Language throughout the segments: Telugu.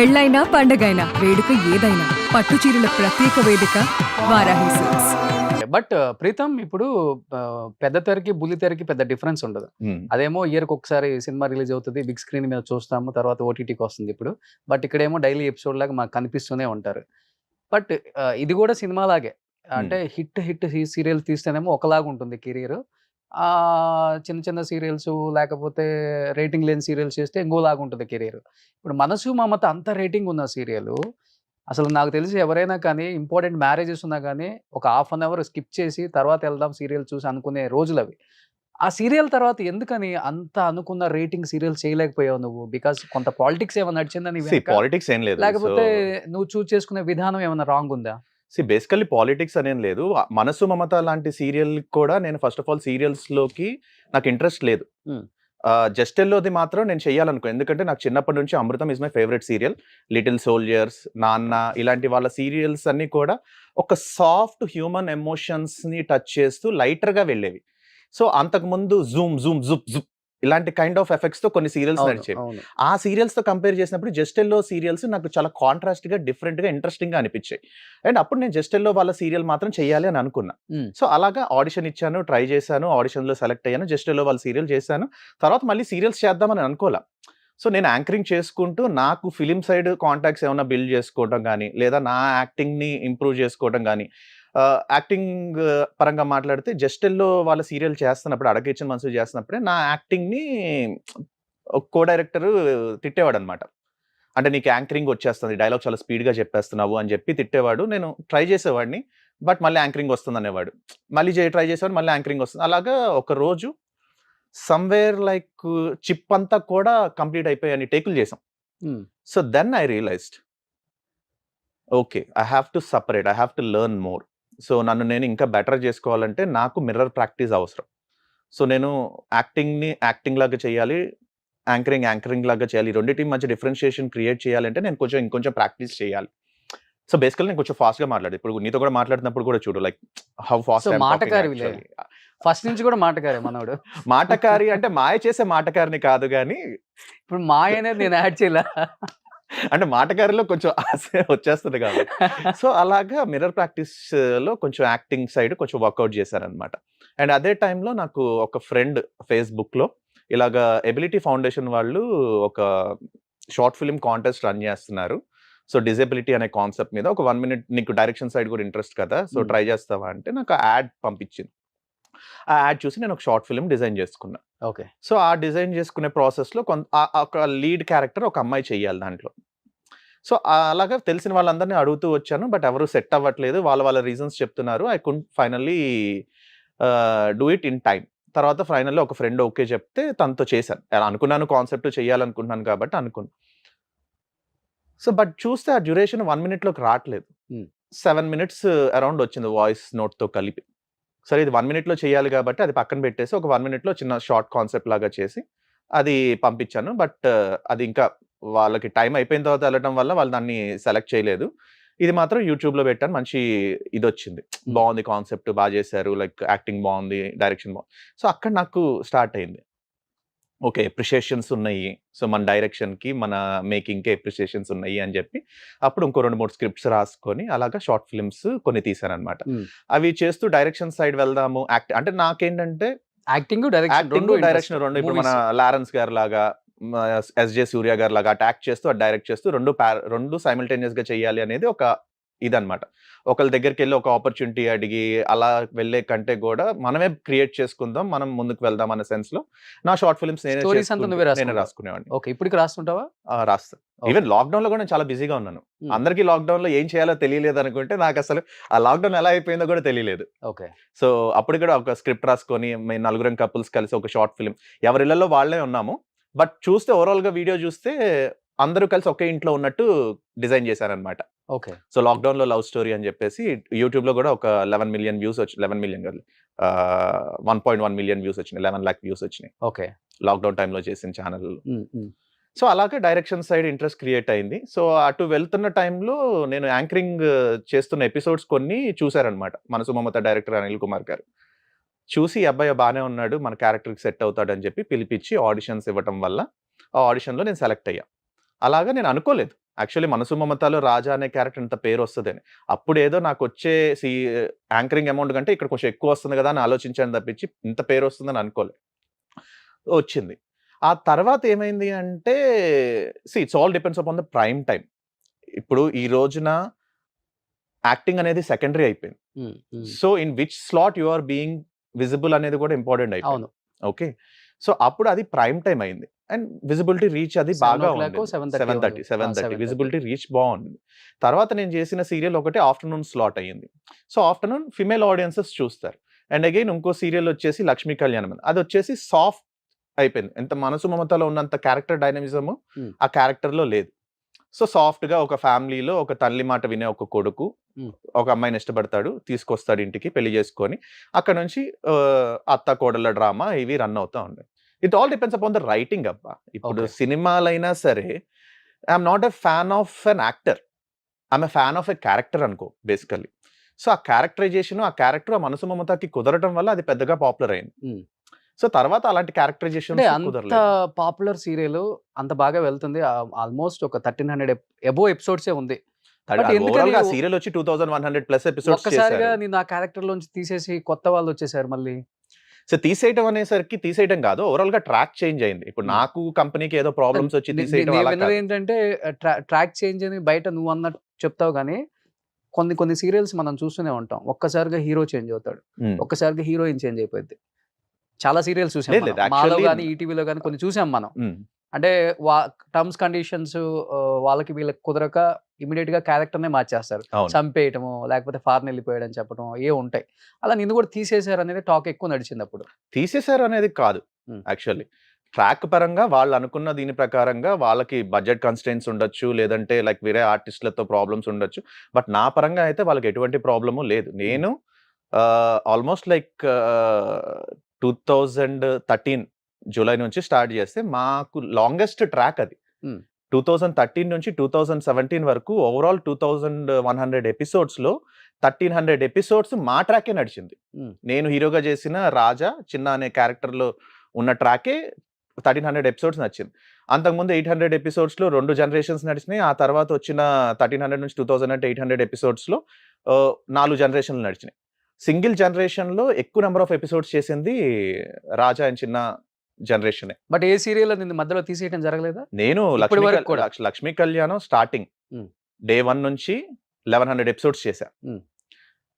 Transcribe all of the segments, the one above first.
పెళ్ళైనా పండగైనా వేడుక ఏదైనా పట్టు చీరల ప్రత్యేక వేదిక వారాహి సిల్క్స్. బట్ ప్రీతం ఇప్పుడు పెద్ద తెరకి, బుల్లి తెరకి పెద్ద డిఫరెన్స్ ఉండదు. అదేమో ఇయర్‌కి ఒకసారి సినిమా రిలీజ్ అవుతది. బిగ్ స్క్రీన్ మీద చూస్తాము. తర్వాత ఓటీటీకి వస్తుంది ఇప్పుడు. బట్ ఇక్కడేమో డైలీ ఎపిసోడ్ లాగా మాకు కనిపిస్తూనే ఉంటారు. బట్ ఇది కూడా సినిమాలాగే. అంటే హిట్ సీరియల్స్ తీస్తేనేమో ఒకలాగా ఉంటుంది కెరియర్. చిన్న చిన్న సీరియల్స్ లేకపోతే రేటింగ్ లేని సీరియల్స్ చేస్తే ఇంకోలాగా ఉంటుంది కెరియర్. ఇప్పుడు 'మనసు మమత' అంత రేటింగ్ ఉన్న సీరియల్ అసలు నాకు తెలిసి ఎవరైనా కానీ ఇంపార్టెంట్ మ్యారేజెస్ ఉన్నా గానీ, ఒక హాఫ్ అన్ అవర్ స్కిప్ చేసి తర్వాత ఎళ్దాం సీరియల్ చూసి అనుకునే రోజులవి. ఆ సీరియల్ తర్వాత ఎందుకని అంత అనుకున్న రేటింగ్ సీరియల్ చేయలేకపోయావు నువ్వు? బికాజ్ కొంత పాలిటిక్స్ ఏమన్నా నడిచిందా నీ వెనక? పాలిటిక్స్ ఏం లేదు. లేకపోతే నువ్వు చూజ్ చేసుకునే విధానం ఏమన్నా రాంగ్ ఉందా? బేసికల్లీ పాలిటిక్స్ అనేం లేదు. 'మనసు మమత' లాంటి సీరియల్ కూడా నేను ఫస్ట్ ఆఫ్ ఆల్ సీరియల్స్‌లోకి నాకు ఇంట్రెస్ట్ లేదు. హ్మ్. 'జస్ట్ ఎల్లో'ది మాత్రం నేను చేయాలనుకో. ఎందుకంటే నాకు చిన్నప్పటి నుంచి 'Amrutham' is my favourite serial. 'Little soldiers', 'Nanna' ఇలాంటి వాళ్ళ సీరియల్స్ అన్నీ కూడా ఒక సాఫ్ట్ హ్యూమన్ ఎమోషన్స్‌ని టచ్ చేస్తూ లైటర్‌గా వెళ్ళేవి. సో, అంతకుముందు 'జూమ్ జూమ్ జుప్ జుప్' ఇలాంటి కైండ్ ఆఫ్ ఎఫెక్ట్స్‌తో కొన్ని సీరియల్స్ అవును. నడిచేవి. అవును. ఆ సీరియల్స్‌తో కంపేర్ చేసినప్పుడు 'జస్ట్ ఎల్లో' సీరియల్స్ నాకు చాలా కాంట్రాస్ట్‌గా, డిఫరెంట్‌గా, ఇంట్రెస్టింగ్‌గా అనిపించాయి. అండ్ అప్పుడు నేను 'జస్ట్ ఎల్లో' వాళ్ళ సీరియల్ మాత్రం చేయాలి అని అనుకున్నా. హ్మ్. సో, అలాగా ఆడిషన్ ఇచ్చాను, ట్రై చేశాను, ఆడిషన్‌లో సెలెక్ట్ అయ్యాను. 'జస్ట్ ఎల్లో' వాళ్ళ సీరియల్ చేశాను. తర్వాత మళ్ళీ సీరియల్స్ చేద్దామని అనుకోలా. సో, నేను యాంకరింగ్ చేసుకుంటూ నాకు ఫిల్మ్ సైడ్ కాంటాక్ట్స్ ఏమన్నా బిల్డ్ చేసుకోవడం గానీ, లేదా నా యాక్టింగ్‌ని ఇంప్రూవ్ చేసుకోవడం గానీ, యాక్టింగ్ పరంగా మాట్లాడితే 'జస్ట్ ఎల్లో' వాళ్ళ సీరియల్ చేస్తున్నప్పుడు 'అడగిచ్చిన మనసు' చేస్తున్నప్పుడే నా యాక్టింగ్‌ని కో డైరెక్టర్ తిట్టేవాడనమాట. అంటే నీకు యాంకరింగ్ వచ్చేస్తుంది. డైలాగ్ చాలా స్పీడ్‌గా చెప్పేస్తున్నావు అని చెప్పి తిట్టేవాడు. నేను ట్రై చేసేవాడిని. బట్ మళ్ళీ యాంకరింగ్ వస్తుందనేవాడు. మళ్ళీ ట్రై చేసేవాడిని. మళ్ళీ యాంకరింగ్ వస్తుంది. అలాగా ఒక రోజు సమ్‌వేర్ లైక్ చిప్ అంతా కూడా కంప్లీట్ అయిపోయి అన్ని టేకులు చేసాం. Hmm. So, then I realised okay. I have to separate. I have to learn more. So, నన్ను నేను ఇంకా బెటర్ చేసుకోవాలంటే నాకు మిర్రర్ ప్రాక్టీస్ అవసరం. సో, నేను యాక్టింగ్‌ని యాక్టింగ్ లాగా చేయాలి. యాంకరింగ్ లాగా చేయాలి. ఈ రెండిటి మధ్య డిఫరెన్షియేషన్ క్రియేట్ చేయాలంటే నేను ఇంకొంచెం ప్రాక్టీస్ చేయాలి. సో, బేసికల్లీ నేను కొంచెం ఫాస్ట్‌గా మాట్లాడా. ఇప్పుడు నీతో కూడా మాట్లాడుతున్నప్పుడు కూడా చూడు like how fast so, I am talking మాటకారివిలే. యాక్చువల్లీ. ఫస్ట్ నుంచి కూడా మాటకారే మనోడు. మాటకారి అంటే మాయ చేసే మాటకారిని కాదు గానీ, ఇప్పుడు మాయ అనేది నేను యాడ్ చేయలా. అంటే మాటకారిలో కొంచెం ఆశ వచ్చేస్తది కాబట్టి. సో, అలాగా మిర్రర్ ప్రాక్టీస్‌లో కొంచెం యాక్టింగ్ సైడ్ కొంచెం వర్కౌట్ చేశాననమాట. అండ్ అదే టైంలో నాకు ఒక ఫ్రెండ్ ఫేస్‌బుక్‌లో ఇలాగా ఎబిలిటీ ఫౌండేషన్ వాళ్ళు ఒక షార్ట్ ఫిల్మ్ కాంటెస్ట్ రన్ చేస్తున్నారు. సో, డిజబిలిటీ అనే కాన్సెప్ట్ మీద ఒక 1 మినిట్ నీకు డైరెక్షన్ సైడ్ కూడా ఇంట్రెస్ట్ కదా! సో, హ్మ్. ట్రై చేస్తావా అంటే నాకు ఆ యాడ్ పంపించింది. ఆ యాడ్ చూసి నేను ఒక షార్ట్ ఫిల్మ్ డిజైన్ చేసుకున్నా. ఓకే. సో, ఆ డిజైన్ చేసుకునే ప్రాసెస్‌లో ఒక లీడ్ క్యారెక్టర్ ఒక అమ్మాయి చేయాలి దాంట్లో. సో, అలాగా తెలిసిన వాళ్ళందరిని అడుగుతూ వచ్చాను. బట్ ఎవరు సెట్ అవ్వట్లేదు. వాళ్ళ రీజన్స్ చెప్తున్నారు. I couldn't finally do it in time. తర్వాత ఫైనల్లీ ఒక ఫ్రెండ్ ఓకే చెప్తే తనతో చేశాను. అలా అనుకున్నాను కాన్సెప్ట్ చేయాలనుకుంటున్నాను కాబట్టి అనుకున్నా. సో, బట్ చూస్తే ఆ డ్యూరేషన్ 1 మినిట్‌లోకి రాట్లేదు. హ్మ్. 7 మినిట్స్ అరౌండ్ వచ్చింది వాయిస్ నోట్‌తో కలిపి. సరే ఇది 1 మినిట్‌లో చేయాలి కాబట్టి అది పక్కన పెట్టేసి ఒక 1 మినిట్‌లో చిన్న షార్ట్ కాన్సెప్ట్ లాగా చేసి అది పంపించాను. బట్ అది ఇంకా వాళ్ళకి టైం అయిపోయిన తర్వాత ఎళ్ళటం వల్ల వాళ్ళు దాన్ని సెలెక్ట్ చేయలేదు. ఇది మాత్రం యూట్యూబ్‌లో పెట్టాను. మంచి ఇదొచ్చింది. హ్మ్. బావుంది కాన్సెప్ట్ చేశారు. లైక్ యాక్టింగ్ బావుంది. డైరెక్షన్ బావుంది. సో, అక్కడ నాకు స్టార్ట్ అయింది. ఓకే. అప్రిషియేషన్స్ ఉన్నాయి. సో, మన డైరెక్షన్‌కి, మన మేకింగ్‌కి అప్రిషియేషన్స్ ఉన్నాయి అని చెప్పి, అప్పుడు ఇంకో 2, 3 స్క్రిప్ట్స్ రాసుకొని అలాగా షార్ట్ ఫిల్మ్స్ కొన్ని తీశాననమాట. హ్మ్. అవి చేస్తూ డైరెక్షన్ సైడ్ వెళ్దాము. అంటే నాకేంటంటే యాక్టింగ్, డైరెక్షన్ 2 డైరెక్షన్ ఇంట్రెస్ట్. 2 ఇప్పుడు మన మూవీస్. 'లారెన్స్' గారిలాగా, మ 'ఎస్‌జే సూర్య' గారిలాగా అటు యాక్ట్ చేస్తూ, అటు డైరెక్ట్ చేస్తూ 2 సైమల్టేనియస్‌గా చేయాలి అనేది ఒక ఇదనమాట. ఒకళ్ళ దగ్గరికెళ్ళి ఒక ఆపర్చునిటీ అడిగి అలా వెళ్ళే కంటే గూడా మనమే క్రియేట్ చేసుకుందాం. మనం ముందుకు వెళ్దాం అన్న సెన్స్‌లో నా షార్ట్ ఫిల్మ్స్ స్టోరీస్ అంతా నువ్వే నేనే రాసుకుంటావు. రాసుకునేవాడిని. ఓకే. ఇప్పటికి రాస్తుంటావా? రాస్తా. ఓకే. ఈవెన్ లాక్‌డౌన్‌లో గూడా నేను చాలా బిజీగా ఉన్నాను. హ్మ్. అందరికీ లాక్‌డౌన్‌లో ఏం చేయాలో తెలియలేదనుకుంటే నాకసలు ఆ లాక్‌డౌన్ ఎలా అయిపోయిందో గూడా తెలియలేదు. ఓకే. సో, అప్పుడు కూడా ఒక స్క్రిప్ట్ రాసుకొని మేము నలుగురం కపుల్స్ కలిసి ఒక షార్ట్ ఫిల్మ్ ఎవరి ఇళ్లలో వాళ్ళే ఉన్నాము. బట్ చూస్తే ఓవరాల్‌గా వీడియో చూస్తే అందరూ కలిసి ఒకే ఇంట్లో ఉన్నట్టు డిజైన్ చేశారనమాట. ఓకే. సో, లాక్‌డౌన్‌లో లవ్ స్టోరీ అని చెప్పేసి యూట్యూబ్‌లో గూడా ఒక 11 మిలియన్ వ్యూస్ 11 మిలియన్ కాదు. 1.1 మిలియన్ వ్యూస్ వచ్చినాయి. 11,00,000 వ్యూస్ వచ్చినాయి. ఓకే. లాక్‌డౌన్ టైమ్‌లో చేసిన ఛానల్. హ్మ్. హ్మ్. సో, అలాగే డైరెక్షన్ సైడ్ ఇంట్రెస్ట్ క్రియేట్ అయింది. సో, అటు వెళ్తున్న టైంలో నేను యాంకరింగ్ చేస్తున్న ఎపిసోడ్స్ కొన్ని చూసారనమాట. 'మనసు మమత' డైరెక్టర్ అనిల్ కుమార్ గారు. చూసి ఈ అబ్బాయి బానే ఉన్నాడు. మన క్యారెక్టర్‌కి సెట్ అవుతాడని చెప్పి పిలిపిచ్చి ఆడిషన్స్ ఇవ్వటం వల్ల, ఆ ఆడిషన్‌లో నేను సెలెక్ట్ అయ్యా. అలాగా నేను అనుకోలేదు. యాక్చువల్లీ 'మనసు మమతా'లో రాజా అనే క్యారెక్టర్ ఇంత పేరు వస్తదని. అప్పుడేదో నాకొచ్చే యాంకరింగ్ అమౌంట్ కంటే ఇక్కడ కొంచెం ఎక్కువ వస్తుంది కదా అని ఆలోచించాను తప్పించి, ఇంత పేరు వస్తుందని అనుకోలే. వచ్చింది. ఆ తర్వాత ఏమైంది అంటే it's all depends upon the prime time. ఇప్పుడు ఈ రోజున యాక్టింగ్ అనేది సెకండరీ అయిపోయింది. So, in which slot you are being visible అనేది కూడా ఇంపార్టెంట్ అయిపోయింది. అవును. ఓకే. సో, అప్పుడు అది ప్రైమ్ టైమ్ అయింది. అండ్ విజిబిలిటీ రీచ్ అది 7 బాగా o'clock, ఉంది. 7:30 7:30 విజిబిలిటీ రీచ్ బాగుంది. తర్వాత నేను చేసిన సీరియల్ ఒకటి ఆఫ్టర్‌నూన్ స్లాట్ అయ్యింది. సో, ఆఫ్టర్‌నూన్ ఫిమేల్ ఆడియన్సెస్ చూస్తారు. అండ్ అగైన్ ఇంకో సీరియల్ వచ్చేసి 'లక్ష్మీ కళ్యాణం' అని. అదొచ్చేసి సాఫ్ట్ అయిపోయింది. ఎంత 'మనసు మమతలో' ఉన్నంత క్యారెక్టర్ డైనమిజము ఆ క్యారెక్టర్‌లో లేదు. సో, సాఫ్ట్‌గా ఒక ఫ్యామిలీలో ఒక తల్లి మాట వినే ఒక కొడుకు ఒక అమ్మాయిని ఇష్టపడతాడు. తీసుకొస్తాడు ఇంటికి పెళ్లి చేసుకొని. అక్కడ నుంచి అత్త కోడళ్ళ డ్రామా ఇవి రన్ అవుతా ఉంటాయి. It all depends upon the writing అబ్బా. ఇప్పుడు Okay. సినిమాలైనా సరే I'm not a fan of an actor. I'm a fan of a character అనుకో బేసికల్లీ. సో, ఆ క్యారెక్టరైజేషన్ ఆ క్యారెక్టర్ ఆ 'మనసు మమతకి' కుదరటం వల్ల అది పెద్దగా పాపులర్ అయింది. సో, తర్వాత అలాంటి క్యారెక్టరైజేషన్స్ అంటే అంత కుదరలేదు. పాపులర్ సీరియల్ అంత బాగా వెళ్తుంది. ఆల్మోస్ట్ ఒక 1300 ఎబోవ్ ఎపిసోడ్సే ఉంది. బట్ ఎందుకని ఓవరాల్‌గా ఆ సీరియల్ వచ్చి 2100 ప్లస్ ఎపిసోడ్స్ ఒక్కసారిగా చేశారు. నేను ఆ క్యారెక్టర్ లోంచి తీసేసి కొత్త వాళ్ళు వచ్చేసారు మళ్ళీ. సో, తీసేయడం కాదు. ఓవరాల్‌గా ట్రాక్ చేంజ్ అయింది. ఇప్పుడు నాకు కంపెనీకి ఏదో ప్రాబ్లమ్స్ వచ్చి తీసేయడం నేను అలా విన్నది కాదు. ఏంటంటే ట్రాక్ చేంజ్ అని బయట నువ్వు అన్నట్టు చెప్తావు కానీ కొన్ని సీరియల్స్ మనం చూస్తూనే ఉంటాం. ఒక్కసారిగా హీరో చేంజ్ అవుతాడు. హ్మ్. ఒక్కసారిగా హీరోయిన్ చేంజ్ అయిపోద్ది. చాలా సీరియల్స్ చూసాం లేదు, మనం. లేదు. మాలో యాక్చువల్లీ గాని, ఈటీవీలో గాని కొన్ని చూసాం మనం. హ్మ్. అంటే టర్మ్స్ కండిషన్స్ వాళ్ళకి వీళ్ళకి కుదరక ఇమ్మీడియేట్‌గా క్యారెక్టర్‌నే మార్చేస్తారు. అవును. చంపేయటమో, లేకపోతే ఫారెన్ వెళ్ళిపోయాడని చెప్పడం ఏవో ఉంటాయి. అలా నిన్ను కూడా తీసేసారనేది టాక్ ఎక్కువ నడిచింది అప్పుడు. తీసేశారు అనేది కాదు హ్మ్. యాక్చువల్లీ. ట్రాక్ పరంగా వాళ్ళు అనుకున్న దీని ప్రకారంగా వాళ్ళకి బడ్జెట్ కన్‌స్ట్రెయింట్స్ ఉండొచ్చు. లేదంటే లైక్ వేరే ఆర్టిస్ట్‌లతో ప్రాబ్లమ్స్ ఉండొచ్చు. బట్ నా పరంగా అయితే వాళ్ళకి ఎటువంటి ప్రాబ్లము లేదు. నేను ఆల్మోస్ట్ లైక్ 2013 జూలై నుంచి స్టార్ట్ చేస్తే మాకు లాంగెస్ట్ ట్రాక్ అది. హ్మ్. 2013 నుంచి 2017 వరకు ఓవరాల్ 2100 ఎపిసోడ్స్‌లో 1300 ఎపిసోడ్స్ మా ట్రాకే నడిచింది. హ్మ్. నేను హీరోగా చేసిన 'రాజా' చిన్న అనే క్యారెక్టర్‌లో ఉన్న ట్రాకే 1300 ఎపిసోడ్స్ నడిచింది. అంతకుముందు 800 ఎపిసోడ్స్‌లో 2 జనరేషన్స్ నడిచినాయి. ఆ తర్వాత వచ్చిన 1300 నుంచి 2000 అంటే 800 ఎపిసోడ్స్‌లో 4 జనరేషన్‌లు నడిచినాయి. సింగిల్ జనరేషన్‌లో ఎక్కువ నంబర్ ఆఫ్ ఎపిసోడ్స్ చేసింది 'రాజా అండ్ చిన్న' జనరేషనే. బట్ ఏ సీరియల్ నిన్ను మధ్యలో తీసేయడం జరగలేదా? నేను ఇప్పటి వరకు కూడా. 'లక్ష్మీ కళ్యాణం' స్టార్టింగ్ హ్మ్. డే 1 నుంచి 1100 ఎపిసోడ్స్ చేశా. హ్మ్.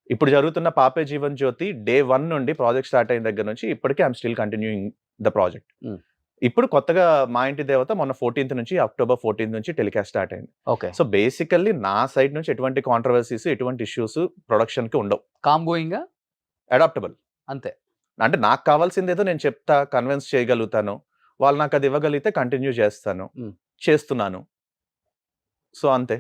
ఇప్పుడు జరుగుతున్న 'పాపే జీవన్ జ్యోతి' డే 1 నుండి ప్రాజెక్ట్ స్టార్ట్ అయిన దగ్గర నుంచి ఇప్పటికి I'm still continuing the project. హ్మ్. ఇప్పుడు కొత్తగా 'మా ఇంటి దేవత' మొన్న 14th నుంచి అక్టోబర్ 14th నుంచి టెలికాస్ట్ స్టార్ట్ అయింది. ఓకే. సో, బేసికల్లీ నా సైడ్ నుంచి ఎటువంటి కాంట్రోవర్సీస్, ఎటువంటి ఇష్యూస్ ప్రొడక్షన్‌కి ఉండవు. కామ్ గోయింగా అడాప్టబుల్. అంతే. అంటే నాకు కావాల్సిందేదో నేను చెప్తా, కన్విన్స్ చేయగలుగుతాను. వాళ్ళు నాకు అది ఇవ్వగలిగితే కంటిన్యూ చేస్తాను. హ్మ్. చేస్తున్నాను. సో, అంతే.